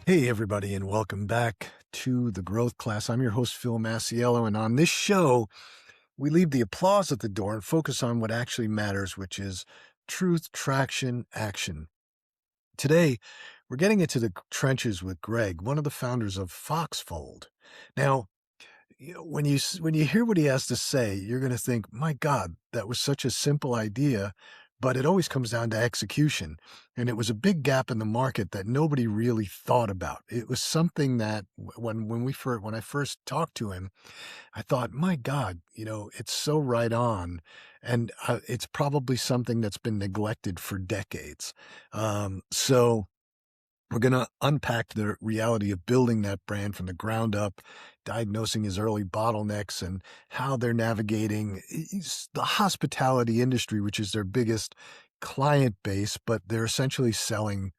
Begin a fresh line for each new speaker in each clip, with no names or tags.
Hey, everybody, and welcome back to the growth class. I'm your host, Phil Masiello, and on this show, we leave the applause at the door and focus on what actually matters, which is truth, traction, action. Today, we're getting into the trenches with Greg, one of the founders of Foxfold. Now, when you hear what he has to say, you're going to think, my God, that was such a simple idea, but it always comes down to execution. And it was a big gap in the market that nobody really thought about. It was something that when I first talked to him, I thought, my God, it's so right on. And it's probably something that's been neglected for decades. So we're going to unpack the reality of building that brand from the ground up, diagnosing his early bottlenecks and how they're navigating the hospitality industry, which is their biggest client base, but they're essentially selling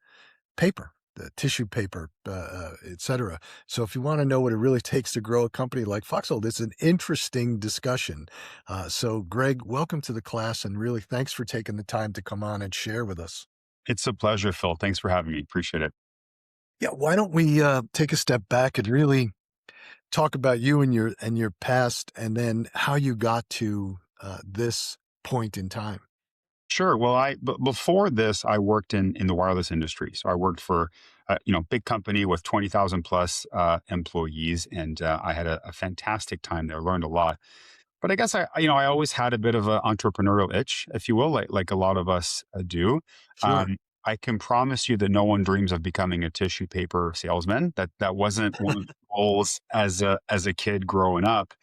paper, the tissue paper, et cetera. So if you want to know what it really takes to grow a company like Foxhold, it's an interesting discussion. So Greg, welcome to the class, and really thanks for taking the time to come on and share with us.
It's a pleasure, Phil. Thanks for having me. Appreciate it.
Yeah, why don't we take a step back and really talk about you and your past, and then how you got to this point in time.
Sure. Well, but before this, I worked in the wireless industry. So I worked for big company with 20,000 plus employees, and I had a fantastic time there. Learned a lot. But I guess I always had a bit of an entrepreneurial itch, if you will, like a lot of us do.
Sure.
I can promise you that no one dreams of becoming a tissue paper salesman. That wasn't one of the goals as a kid growing up.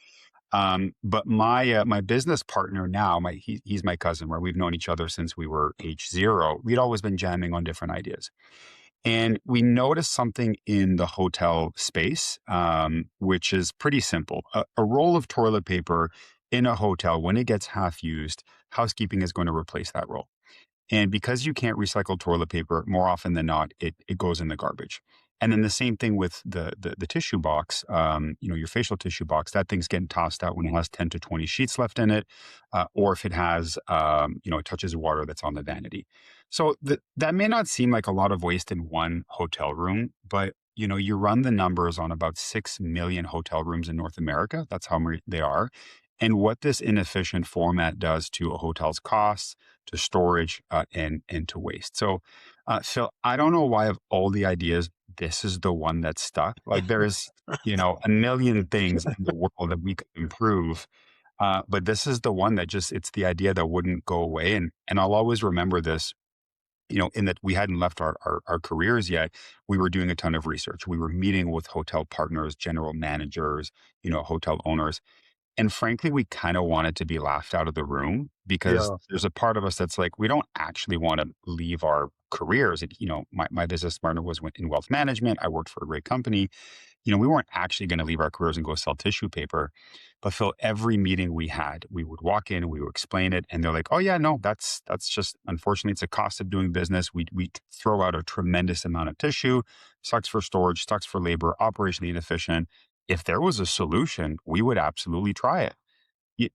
But my business partner now, he's my cousin, where we've known each other since we were age 0. We'd always been jamming on different ideas. And we noticed something in the hotel space, which is pretty simple. A roll of toilet paper in a hotel, when it gets half used, housekeeping is going to replace that roll. And because you can't recycle toilet paper, more often than not, it goes in the garbage. And then the same thing with the tissue box, your facial tissue box, that thing's getting tossed out when it has 10 to 20 sheets left in it, or if it has, it touches water that's on the vanity. So that may not seem like a lot of waste in one hotel room, but you run the numbers on about 6 million hotel rooms in North America. That's how many they are. And what this inefficient format does to a hotel's costs, to storage, and to waste. So, Phil, I don't know why of all the ideas, this is the one that stuck. Like there is, a million things in the world that we could improve. But this is the one that it's the idea that wouldn't go away. And I'll always remember this, in that we hadn't left our careers yet. We were doing a ton of research. We were meeting with hotel partners, general managers, hotel owners. And frankly, we kind of wanted to be laughed out of the room because
Yeah.
there's a part of us that's like, we don't actually want to leave our careers. My business partner was in wealth management. I worked for a great company. We weren't actually going to leave our careers and go sell tissue paper. But Phil, every meeting we had, we would walk in, we would explain it, and they're like, "Oh yeah, no, that's just unfortunately it's a cost of doing business. We throw out a tremendous amount of tissue, sucks for storage, sucks for labor, operationally inefficient. If there was a solution, we would absolutely try it."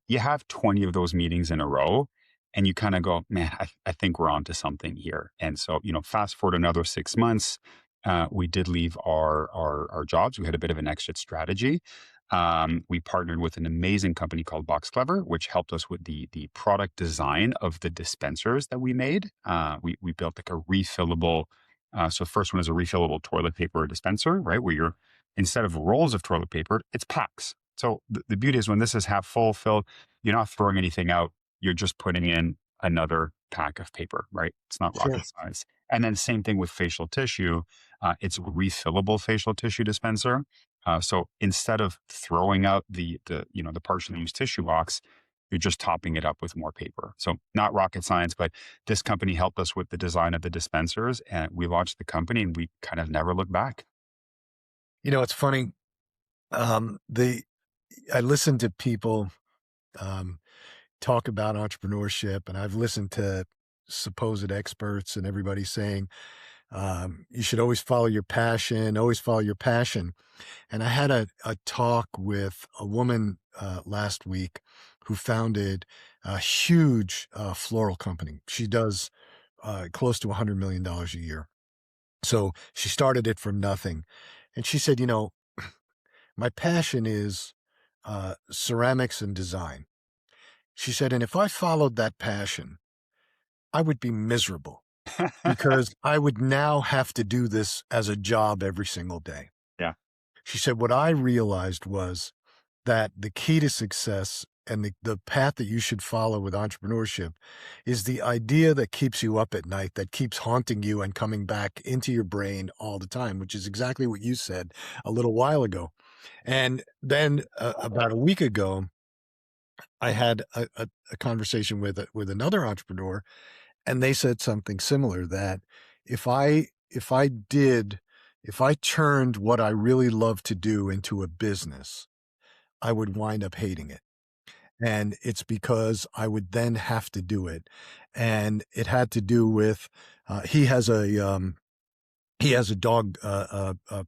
You have 20 of those meetings in a row, and you kind of go, man, I think we're onto something here. And so, fast forward another 6 months, we did leave our jobs. We had a bit of an exit strategy. We partnered with an amazing company called Box Clever, which helped us with the product design of the dispensers that we made. We built like a refillable. So first one is a refillable toilet paper dispenser, right? Where you're instead of rolls of toilet paper, it's packs. So the beauty is when this is half full, Phil, you're not throwing anything out. You're just putting in another pack of paper, right? It's not
Sure.
rocket science. And then same thing with facial tissue. It's a refillable facial tissue dispenser. So instead of throwing out the partially used tissue box, you're just topping it up with more paper. So not rocket science, but this company helped us with the design of the dispensers, and we launched the company, and we kind of never looked back.
It's funny. The I listen to people um, talk about entrepreneurship, and I've listened to supposed experts and everybody saying you should always follow your passion, always follow your passion. And I had a talk with a woman last week who founded a huge floral company. She does close to $100 million a year. So she started it from nothing. And she said, my passion is ceramics and design. She said, and if I followed that passion, I would be miserable because I would now have to do this as a job every single day.
Yeah.
She said, what I realized was that the key to success and the path that you should follow with entrepreneurship is the idea that keeps you up at night, that keeps haunting you and coming back into your brain all the time, which is exactly what you said a little while ago. And then about a week ago, I had a conversation with another entrepreneur, and they said something similar that if I if I did if I turned what I really love to do into a business, I would wind up hating it. And it's because I would then have to do it. And it had to do with he has a dog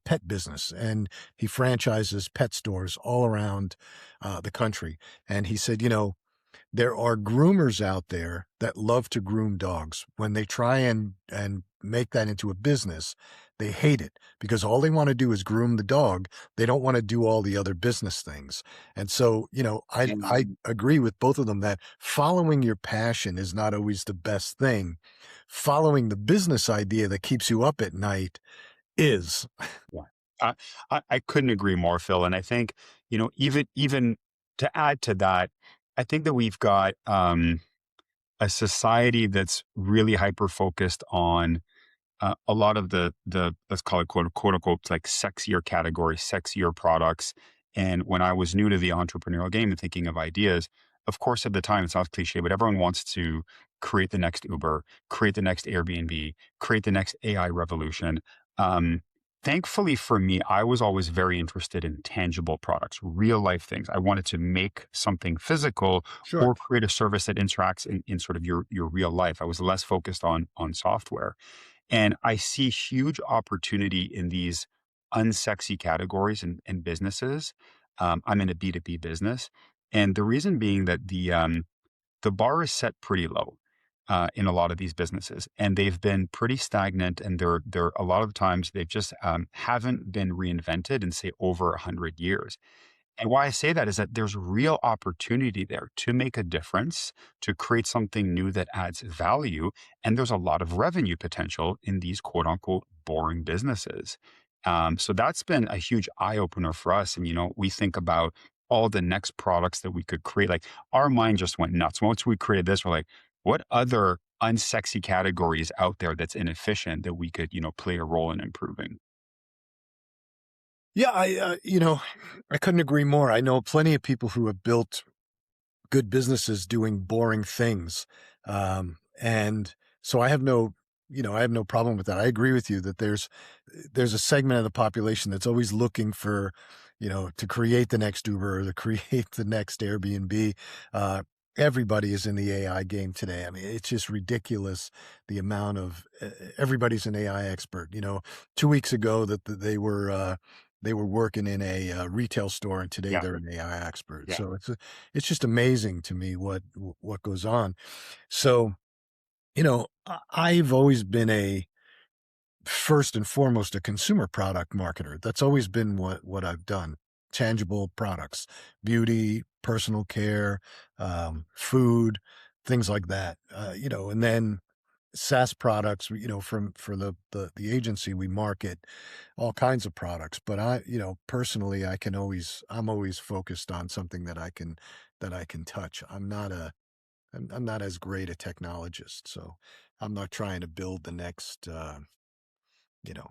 pet business, and he franchises pet stores all around the country. And he said, there are groomers out there that love to groom dogs. When they try and make that into a business, they hate it because all they want to do is groom the dog. They don't want to do all the other business things. And so, I agree with both of them that following your passion is not always the best thing. Following the business idea that keeps you up at night is.
Yeah. I couldn't agree more, Phil. And I think, even to add to that, I think that we've got a society that's really hyper focused on a lot of the let's call it quote unquote like sexier categories, sexier products. And when I was new to the entrepreneurial game and thinking of ideas, of course at the time it sounds cliche, but everyone wants to create the next Uber, create the next Airbnb, create the next AI revolution. Um, Thankfully for me, I was always very interested in tangible products, real life things. I wanted to make something physical
Sure.
or create a service that interacts in sort of your real life. I was less focused on software. And I see huge opportunity in these unsexy categories and businesses. I'm in a B2B business. And the reason being that the bar is set pretty low in a lot of these businesses, and they've been pretty stagnant. And they're a lot of times they've just haven't been reinvented in say over 100 years. And why I say that is that there's real opportunity there to make a difference, to create something new that adds value. And there's a lot of revenue potential in these quote unquote boring businesses. So that's been a huge eye opener for us. And, we think about all the next products that we could create. Like our mind just went nuts. Once we created this, we're like, what other unsexy categories out there that's inefficient that we could, play a role in improving?
Yeah, I couldn't agree more. I know plenty of people who have built good businesses doing boring things. And so I have no problem with that. I agree with you that there's a segment of the population that's always looking for, to create the next Uber or to create the next Airbnb. Everybody is in the AI game today. I mean, it's just ridiculous the amount of everybody's an AI expert. 2 weeks ago they were working in a retail store, and today
Yeah.
they're an AI expert.
Yeah.
So it's just amazing to me what goes on. So I've always been first and foremost a consumer product marketer. That's always been what I've done. Tangible products, beauty, personal care, food, things like that. And then SaaS products, for the agency, we market all kinds of products. But personally, I'm always focused on something that I can touch. I'm not as great a technologist, so I'm not trying to build you know,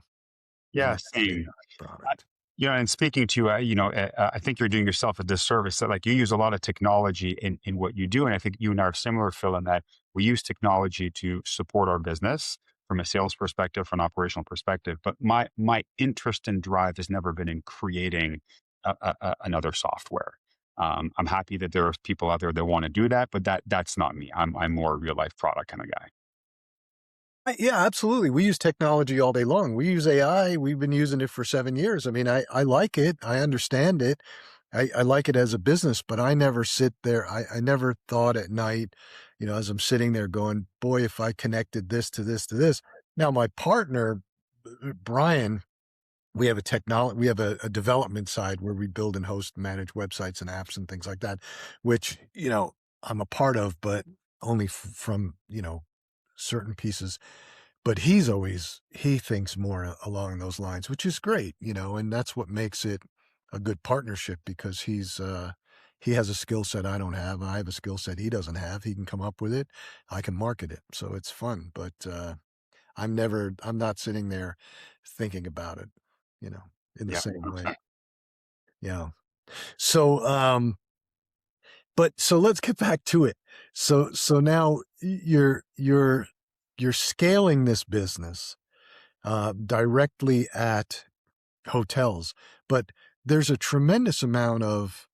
the
Yeah.
next
Same.
AI product.
And speaking to, I think you're doing yourself a disservice. That like you use a lot of technology in what you do, and I think you and I are similar, Phil, in that we use technology to support our business from a sales perspective, from an operational perspective. But my interest and drive has never been in creating another software. I'm happy that there are people out there that want to do that, but that's not me. I'm more a real life product kind of guy.
Yeah, absolutely. We use technology all day long. We use AI. We've been using it for 7 years. I mean, I like it. I understand it. I like it as a business, but I never sit there. I never thought at night, as I'm sitting there going, boy, if I connected this to this to this. Now, my partner Brian, we have a development side where we build and host, manage websites and apps and things like that, which, I'm a part of, but only from, certain pieces. But he thinks more along those lines, which is great, and that's what makes it a good partnership because he has a skill set I don't have. I have a skill set he doesn't have. He can come up with it. I can market it. So it's fun, but, I'm not sitting there thinking about it, you know, in the
Yeah.
same way. Yeah. So, so let's get back to it. So now you're scaling this business, directly at hotels, but there's a tremendous amount of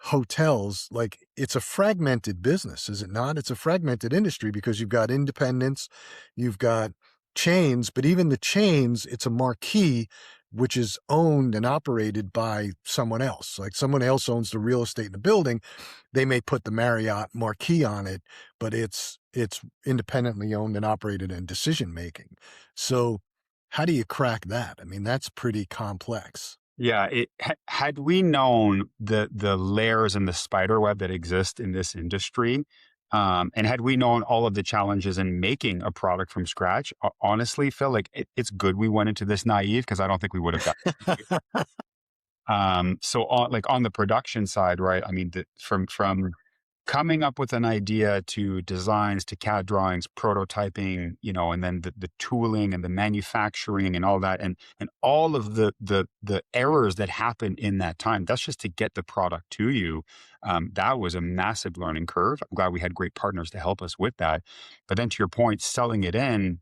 hotels. Like, it's a fragmented business, is it not? It's a fragmented industry because you've got independents, you've got chains, but even the chains, it's a marquee which is owned and operated by someone else. Like, someone else owns the real estate in the building. They may put the Marriott marquee on it, but it's independently owned and operated and decision making. So how do you crack that? I mean, that's pretty complex.
Yeah, had we known the layers and the spider web that exist in this industry, and had we known all of the challenges in making a product from scratch, honestly, Phil, like it's good we went into this naive because I don't think we would have done. So on the production side, right? I mean, from coming up with an idea to designs to CAD drawings, prototyping, and then the tooling and the manufacturing and all that, and all of the errors that happen in that time. That's just to get the product to you. That was a massive learning curve. I'm glad we had great partners to help us with that. But then to your point, selling it in,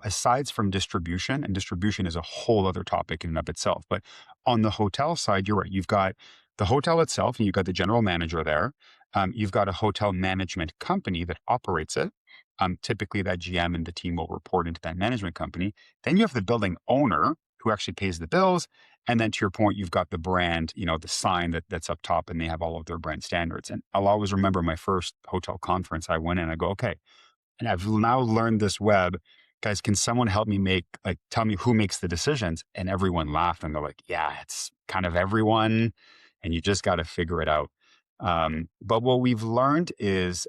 aside from distribution, and distribution is a whole other topic in and of itself. But on the hotel side, you're right. You've got the hotel itself, and you've got the general manager there. You've got a hotel management company that operates it. Typically, that GM and the team will report into that management company. Then you have the building owner who actually pays the bills. And then to your point, you've got the brand, the sign that's up top, and they have all of their brand standards. And I'll always remember my first hotel conference I went in, I go, okay, and I've now learned this web. Guys, can someone help me tell me who makes the decisions? And everyone laughed and they're like, yeah, it's kind of everyone. And you just got to figure it out. But what we've learned is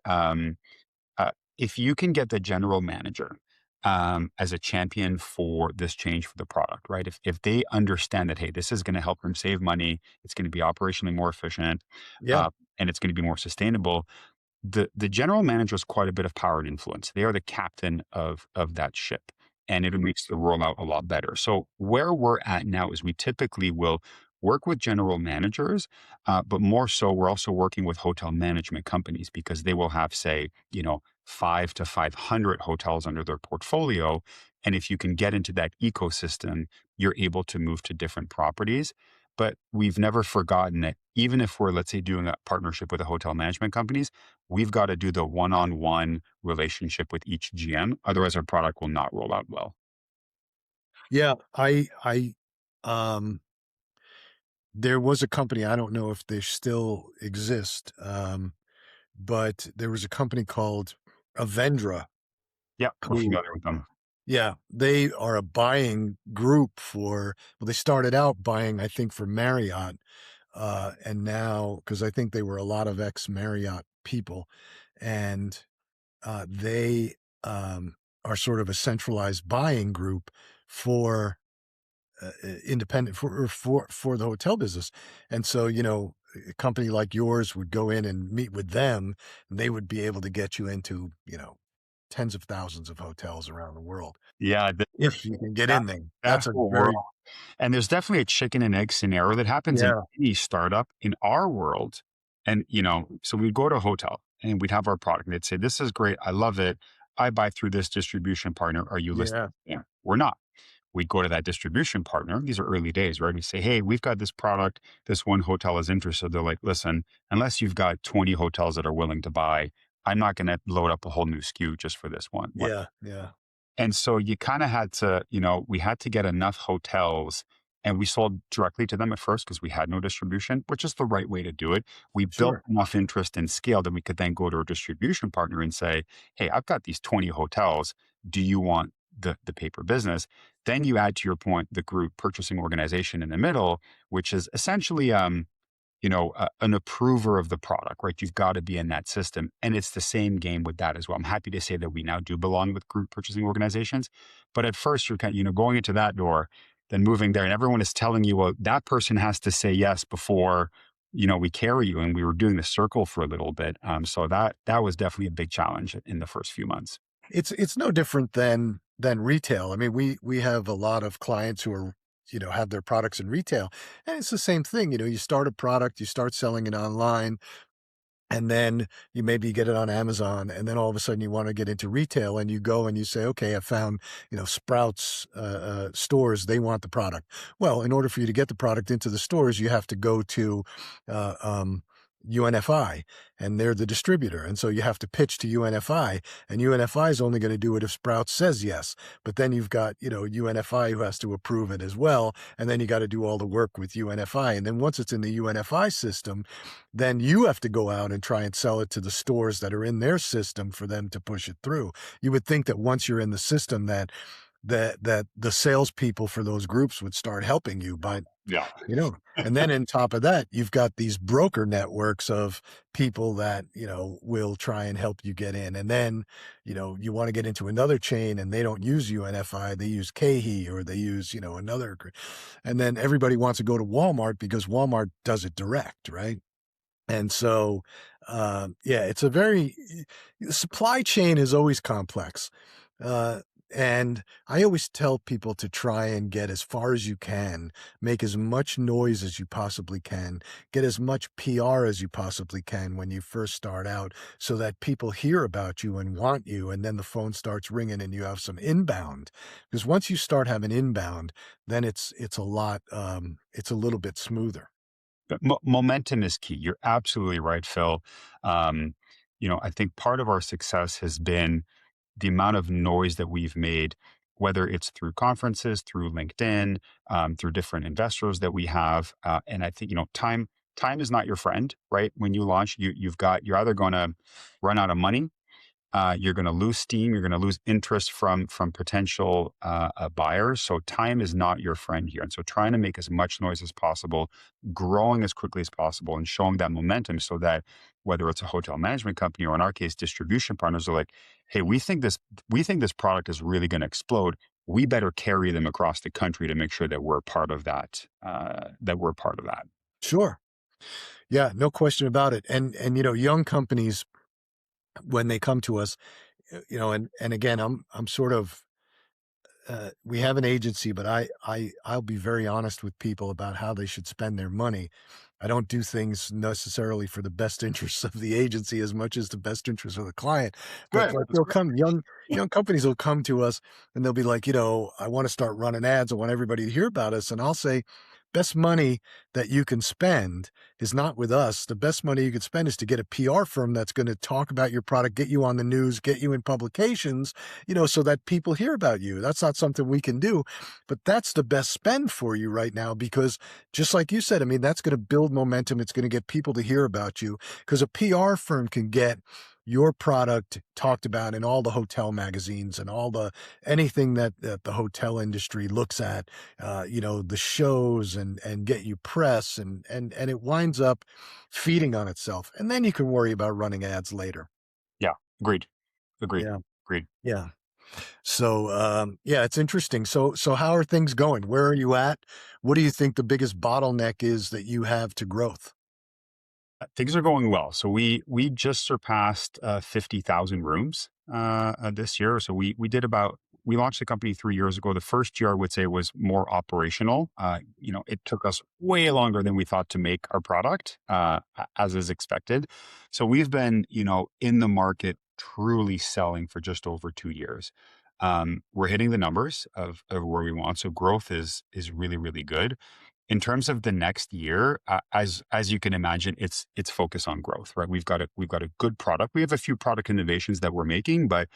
if you can get the general manager as a champion for this change for the product, right? If they understand that, hey, this is going to help them save money, it's going to be operationally more efficient,
Yeah.
and it's going to be more sustainable, the general manager has quite a bit of power and influence. They are the captain of that ship, and it makes the rollout a lot better. So where we're at now is we typically will work with general managers, but more so we're also working with hotel management companies because they will have, say, 5 to 500 hotels under their portfolio. And if you can get into that ecosystem, you're able to move to different properties. But we've never forgotten that even if we're, let's say, doing a partnership with the hotel management companies, we've got to do the one-on-one relationship with each GM. Otherwise, our product will not roll out well.
Yeah. Um, there was a company, I don't know if they still exist, but there was a company called Avendra
Yeah, we're
who,
familiar with them.
yeah, they are a buying group they started out buying, I think, for Marriott. And now, cause I think they were a lot of ex Marriott people, and, they, are sort of a centralized buying group for, independent for the hotel business. And so, a company like yours would go in and meet with them, and they would be able to get you into, tens of thousands of hotels around the world
Yeah,
if you can get
that,
in there.
that's
That's a
the world.
very,
And there's definitely a chicken and egg scenario that happens in
yeah,
any startup in our world. And, so we'd go to a hotel and we'd have our product. And they'd say, this is great. I love it. I buy through this distribution partner. Are you listed
yeah,
there? We're not. We'd go to that distribution partner. These are early days, right? We say, hey, we've got this product. This one hotel is interested. They're like, listen, unless you've got 20 hotels that are willing to buy, I'm not going to load up a whole new SKU just for this one.
yeah, yeah,
And so you kind of had to, we had to get enough hotels, and we sold directly to them at first because we had no distribution, which is the right way to do it. We built
sure.
enough interest and scale that we could then go to a distribution partner and say, hey, I've got these 20 hotels. Do you want the paper business. Then you add, to your point, the group purchasing organization in the middle, which is essentially an approver of the product, right? You've got to be in that system. And it's the same game with that as well. I'm happy to say that we now do belong with group purchasing organizations. But at first, you're kind of, going into that door, then moving there, and everyone is telling you, well, that person has to say yes before, we carry you. And we were doing the circle for a little bit. So that was definitely a big challenge in the first few months.
It's no different than retail. I mean, we have a lot of clients who are, have their products in retail, and it's the same thing. You start a product, you start selling it online, and then you maybe get it on Amazon, and then all of a sudden you want to get into retail, and you go and you say, okay, I found, Sprouts stores, they want the product. Well, in order for you to get the product into the stores, you have to go to uh, um, UNFI, and they're the distributor. And so you have to pitch to UNFI, and UNFI is only going to do it if Sprouts says yes. But then you've got, UNFI who has to approve it as well. And then you got to do all the work with UNFI. And then once it's in the UNFI system, then you have to go out and try and sell it to the stores that are in their system for them to push it through. You would think that once you're in the system that the salespeople for those groups would start helping you, but
Yeah.
and then on top of that, you've got these broker networks of people that, will try and help you get in. And then, you want to get into another chain and they don't use UNFI, they use KHE or they use, and then everybody wants to go to Walmart because Walmart does it direct, right? And so, it's the supply chain is always complex. Uh, and I always tell people to try and get as far as you can, make as much noise as you possibly can, get as much PR as you possibly can when you first start out so that people hear about you and want you. And then the phone starts ringing and you have some inbound. Because once you start having inbound, then it's a little bit smoother.
But momentum is key. You're absolutely right, Phil. Um, I think part of our success has been the amount of noise that we've made, whether it's through conferences, through LinkedIn, through different investors that we have. And I think, time is not your friend, right? When you launch, you're either going to run out of money, you're going to lose steam. You're going to lose interest from potential buyers. So time is not your friend here. And so trying to make as much noise as possible, growing as quickly as possible, and showing that momentum so that whether it's a hotel management company or in our case distribution partners are like, hey, we think this product is really going to explode. We better carry them across the country to make sure that we're part of that. That we're part of that.
Sure. Yeah, no question about it. And young companies when they come to us, and again, I'm sort of we have an agency, but I'll be very honest with people about how they should spend their money. I don't do things necessarily for the best interests of the agency as much as the best interests of the client. But
Good.
like
That's
they'll
great.
come young companies will come to us and they'll be like, I want to start running ads. I want everybody to hear about us. And I'll say, best money that you can spend is not with us. The best money you can spend is to get a PR firm that's going to talk about your product, get you on the news, get you in publications, so that people hear about you. That's not something we can do, but that's the best spend for you right now, because just like you said, I mean, that's going to build momentum. It's going to get people to hear about you because a PR firm can get your product talked about in all the hotel magazines and anything that the hotel industry looks at, the shows and get you press and it winds up feeding on itself. And then you can worry about running ads later.
Yeah. Agreed. Agreed.
Yeah.
Agreed.
Yeah. So, it's interesting. So how are things going? Where are you at? What do you think the biggest bottleneck is that you have to growth?
Things are going well. So we just surpassed 50,000 rooms this year. So we launched the company 3 years ago. The first year I would say was more operational. It took us way longer than we thought to make our product, as is expected. So we've been in the market truly selling for just over 2 years. We're hitting the numbers of where we want. So growth is really, really good. In terms of the next year, as you can imagine, it's focused on growth, right? We've got a good product. We have a few product innovations that we're making, but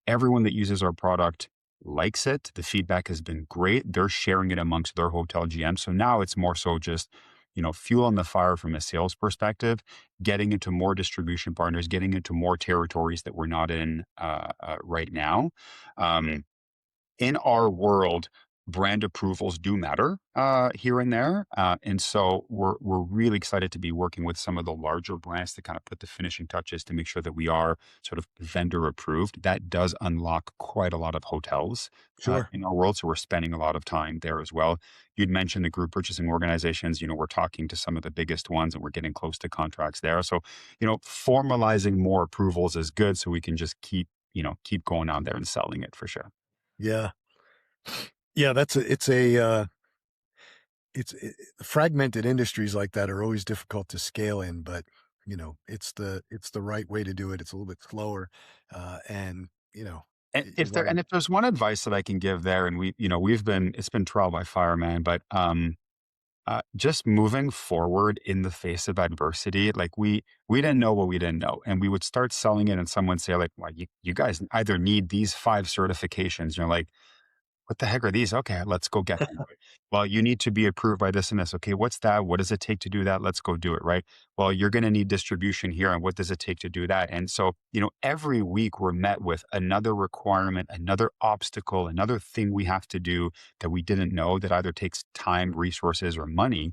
everyone that uses our product likes it. The feedback has been great. They're sharing it amongst their hotel GMs. So now it's more so just fuel on the fire from a sales perspective, getting into more distribution partners, getting into more territories that we're not in right now. Um, in our world, brand approvals do matter here and there, and so we're really excited to be working with some of the larger brands to kind of put the finishing touches to make sure that we are sort of vendor approved. That does unlock quite a lot of hotels
Sure.
in our world, so we're spending a lot of time there as well. You'd mentioned the group purchasing organizations. We're talking to some of the biggest ones, and we're getting close to contracts there. So, formalizing more approvals is good, so we can just keep going on there and selling it for sure.
Yeah. Yeah, fragmented industries like that are always difficult to scale in, but it's the right way to do it. It's a little bit slower, and you want to.
And if there's one advice that I can give there, and it's been trial by fire, man, but just moving forward in the face of adversity, like we didn't know what we didn't know, and we would start selling it, and someone say like, "Well, you guys either need these 5 certifications." You're like, what the heck are these? Okay, let's go get them. Well, you need to be approved by this and this. Okay, what's that? What does it take to do that? Let's go do it, right? Well, you're going to need distribution here. And what does it take to do that? And so, every week we're met with another requirement, another obstacle, another thing we have to do that we didn't know that either takes time, resources, or money.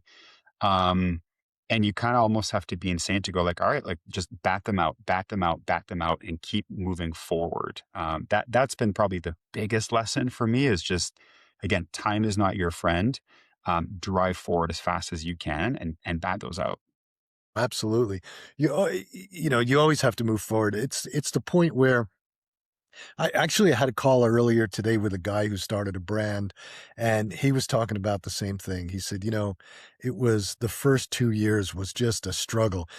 Um, and you kind of almost have to be insane to go like, all right, like just bat them out, bat them out, bat them out, and keep moving forward. That's been probably the biggest lesson for me is just, again, time is not your friend. Drive forward as fast as you can and bat those out.
Absolutely. You always have to move forward. It's the point where I had a call earlier today with a guy who started a brand, and he was talking about the same thing. He said, it was the first 2 years was just a struggle.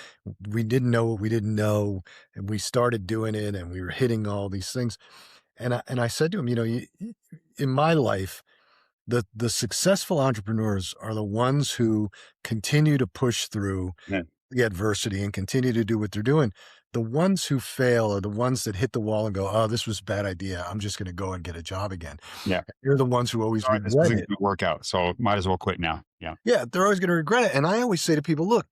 We didn't know what we didn't know, and we started doing it, and we were hitting all these things. And I said to him, in my life, the successful entrepreneurs are the ones who continue to push through
Yeah.
the adversity and continue to do what they're doing. The ones who fail are the ones that hit the wall and go, "Oh, this was a bad idea. I'm just going to go and get a job again."
Yeah.
You're the ones who always
All right, this
regret
isn't going
it.
to work out. So might as well quit now. Yeah.
Yeah, they're always going to regret it. And I always say to people, look,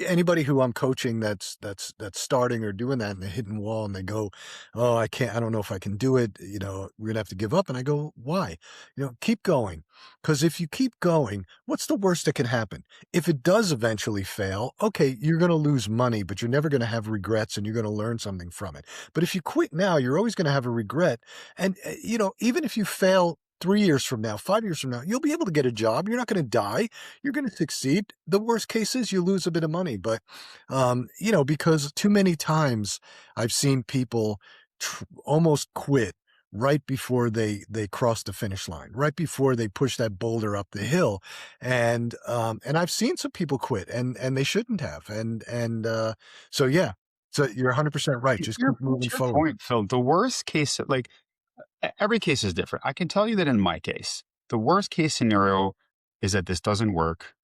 anybody who I'm coaching that's starting or doing that and they're hitting wall and they go, "Oh, I don't know if I can do it. We're gonna have to give up." And I go, "Why? Keep going. Because if you keep going, what's the worst that can happen? If it does eventually fail, okay, you're gonna lose money, but you're never gonna have regrets and you're gonna learn something from it. But if you quit now, you're always gonna have a regret. And even if you fail 3 years from now, 5 years from now, you'll be able to get a job. You're not going to die. You're going to succeed. The worst case is you lose a bit of money, but because too many times I've seen people almost quit right before they cross the finish line, right before they push that boulder up the hill, and I've seen some people quit and they shouldn't have, so yeah, so you're 100% right. Just keep
To
moving
your
forward.
point, Phil, the worst case, like every case is different. I can tell you that in my case, the worst case scenario is that this doesn't work.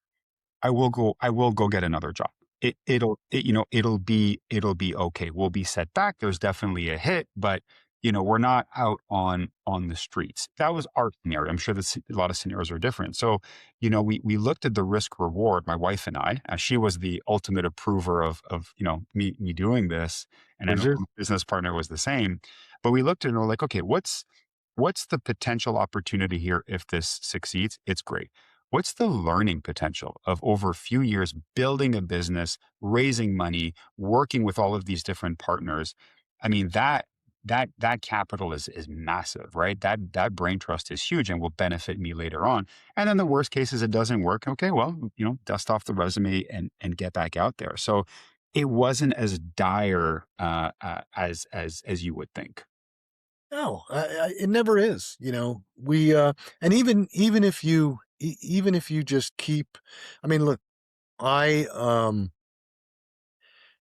I will go get another job. It'll be okay. We'll be set back. There's definitely a hit, but we're not out on the streets. That was our scenario. I'm sure that a lot of scenarios are different. So, we looked at the risk reward, my wife and I, she was the ultimate approver of me doing this. And I know
Is
my business partner was the same, but we looked at it and we're like, okay, what's the potential opportunity here if this succeeds? It's great. What's the learning potential of over a few years building a business, raising money, working with all of these different partners? I mean, that capital is massive, right? That brain trust is huge and will benefit me later on. And then the worst case is it doesn't work. Okay, well, dust off the resume and get back out there. So it wasn't as dire as you would think.
No, it never is. And even if you just keep, I mean, look, I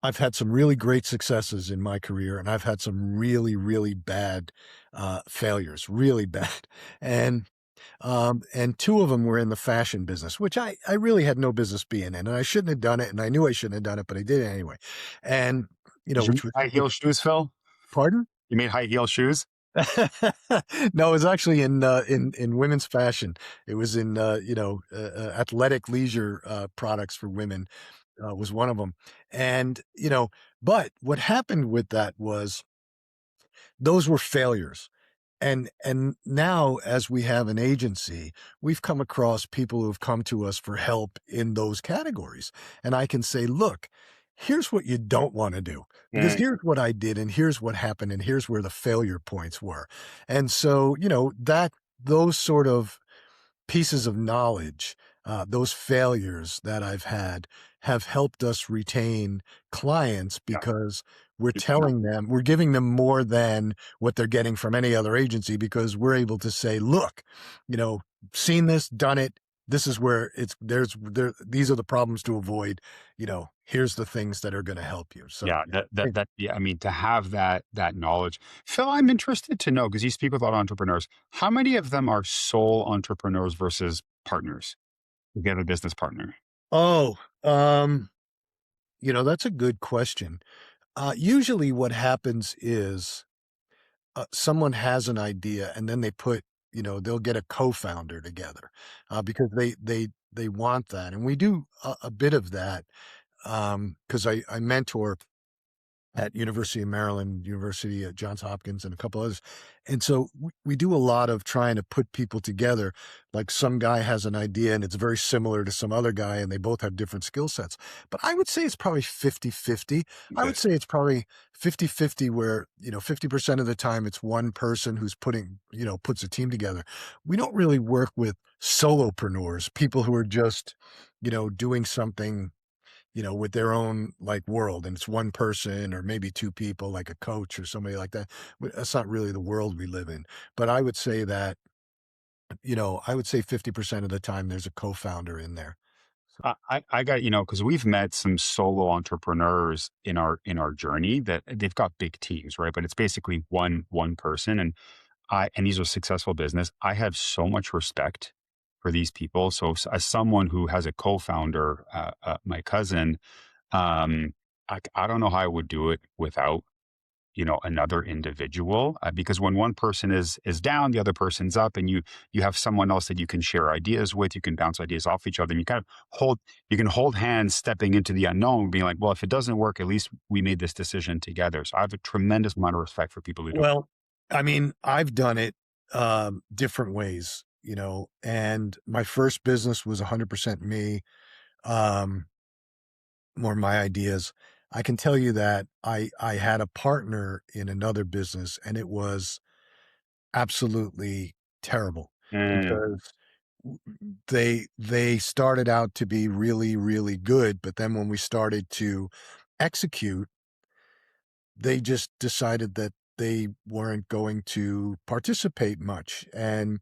I've had some really great successes in my career, and I've had some really, really bad failures, really bad, and two of them were in the fashion business, which I really had no business being in, and I shouldn't have done it, and I knew I shouldn't have done it, but I did it anyway, and
Did you make
which was
high heel shoes, Phil?
pardon.
You made high heel shoes?
No, it was actually in women's fashion. It was in, athletic leisure, products for women, was one of them. And, but what happened with that was those were failures. And now as we have an agency, we've come across people who've come to us for help in those categories. And I can say, look, here's what you don't want to do because
Mm,
here's what I did and here's what happened and here's where the failure points were. And so, that those sort of pieces of knowledge, those failures that I've had have helped us retain clients
yeah,
because we're
good to know.
telling them, we're giving them more than what they're getting from any other agency because we're able to say, look, you know, seen this, done it. This is where these are the problems to avoid. Here's the things that are going to help you. So,
Yeah,
yeah.
yeah, I mean, to have that knowledge. Phil, I'm interested to know, because you speak with a lot of entrepreneurs, how many of them are sole entrepreneurs versus partners? You get a business partner.
Oh, that's a good question. Usually what happens is someone has an idea and then they'll get a co-founder together because they want that. And we do a bit of that because I mentor at University of Maryland, University at Johns Hopkins, and a couple others. And so we do a lot of trying to put people together. Like some guy has an idea and it's very similar to some other guy and they both have different skill sets. But I would say it's probably 50-50. I would
Okay.
say it's probably 50-50 where, 50% of the time it's one person who's puts a team together. We don't really work with solopreneurs, people who are just, doing something with their own like world and it's one person or maybe two people like a coach or somebody like that. That's not really the world we live in. But I would say that, I would say 50% of the time there's a co-founder in there. So,
I got, because we've met some solo entrepreneurs in our journey that they've got big teams, right? But it's basically one person, and these are successful business. I have so much respect for these people. So as someone who has a co-founder, my cousin, I don't know how I would do it without another individual, because when one person is down, the other person's up, and you have someone else that you can share ideas with. You can bounce ideas off each other, and you can hold hands stepping into the unknown, being like, well, if it doesn't work, at least we made this decision together. So I have a tremendous amount of respect for people who do.
well, I mean, I've done it different ways, and my first business was 100% me, um, more my ideas. I can tell you that I had a partner in another business and it was absolutely terrible
Mm,
because they started out to be really, really good, but then when we started to execute, they just decided that they weren't going to participate much and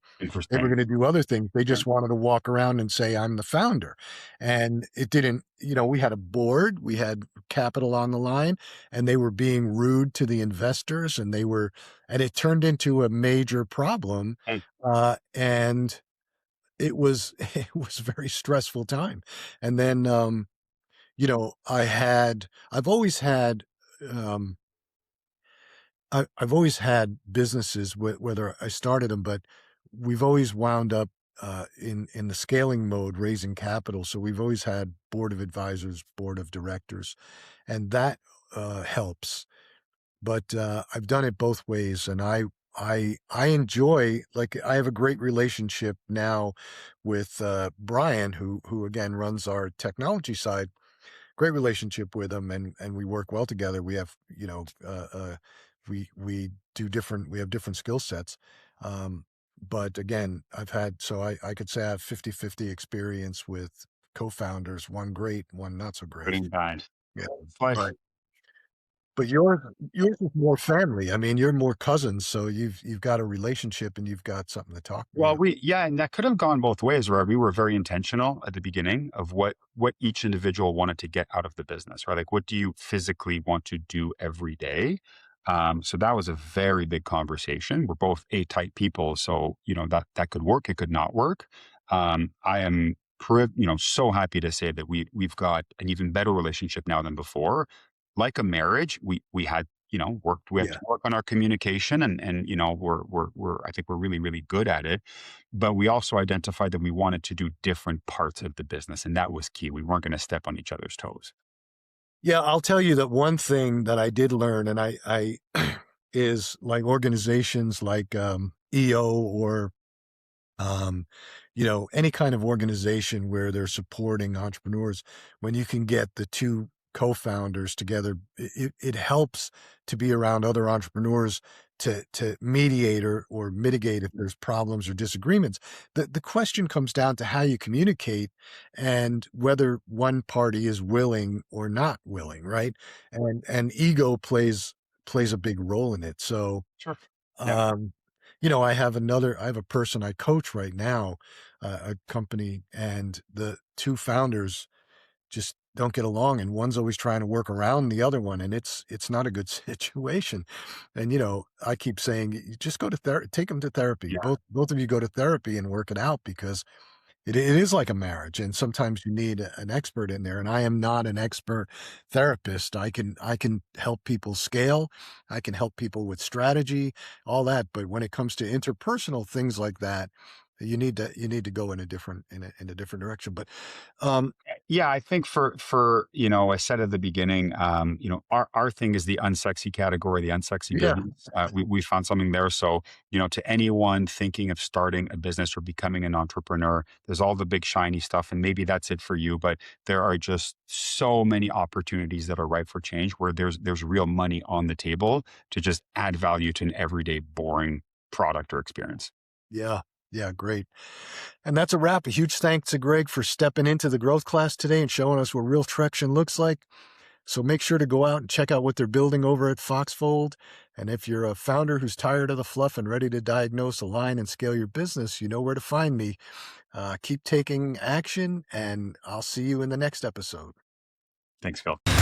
they were
interesting.
gonna do other things. They
Yeah.
just wanted to walk around and say, "I'm the founder." And it didn't we had a board, we had capital on the line, and they were being rude to the investors, and it turned into a major problem,
Mm,
and it was it was a very stressful time. And then, I've always had, um I've always had businesses, whether I started them, but we've always wound up in the scaling mode, raising capital. So we've always had board of advisors, board of directors, and that helps. But I've done it both ways, and I enjoy like I have a great relationship now with Brian, who again runs our technology side, great relationship with him and we work well together. We have, we do different we have different skill sets. But again, I could say I have 50-50 experience with co-founders, one great, one not so
good
great.
and bad.
Yeah.
It's life.
Right. But yours is more family. I mean, you're more cousins, so you've got a relationship and you've got something to talk,
Well, yeah, and that could have gone both ways, where we were very intentional at the beginning of what each individual wanted to get out of the business, right? Like, what do you physically want to do every day? So that was a very big conversation. We're both A-type people, so that could work. It could not work. I am, so happy to say that we've got an even better relationship now than before. Like a marriage, we had we have to
Yeah.
work on our communication, and I think we're really, really good at it. But we also identified that we wanted to do different parts of the business, and that was key. We weren't going to step on each other's toes.
Yeah, I'll tell you that one thing that I did learn, and I is like organizations like EO or any kind of organization where they're supporting entrepreneurs, when you can get the two co-founders together, it helps to be around other entrepreneurs to mediate or mitigate if there's problems or disagreements. The question comes down to how you communicate and whether one party is willing or not willing, right? And ego plays a big role in it. So
Sure. Yeah.
um, I have a person I coach right now, a company, and the two founders just don't get along, and one's always trying to work around the other one, and it's not a good situation. And I keep saying, "You just go to therapy, take them to therapy.
Yeah.
Both of you go to therapy and work it out because it is like a marriage, and sometimes you need an expert in there, and I am not an expert therapist. I can help people scale, I can help people with strategy, all that, but when it comes to interpersonal things like that, you need to go in a different direction. But, um
Yeah, I think I said at the beginning, our thing is the unsexy category, the unsexy
Yeah,
business. We found something there. So, to anyone thinking of starting a business or becoming an entrepreneur, there's all the big shiny stuff, and maybe that's it for you. But there are just so many opportunities that are ripe for change, where there's real money on the table to just add value to an everyday boring product or experience.
yeah, yeah, great. And that's a wrap. A huge thanks to Greg for stepping into the growth class today and showing us what real traction looks like. So make sure to go out and check out what they're building over at Foxfold. And if you're a founder who's tired of the fluff and ready to diagnose, align, and scale your business, you know where to find me. Keep taking action, and I'll see you in the next episode.
Thanks, Phil.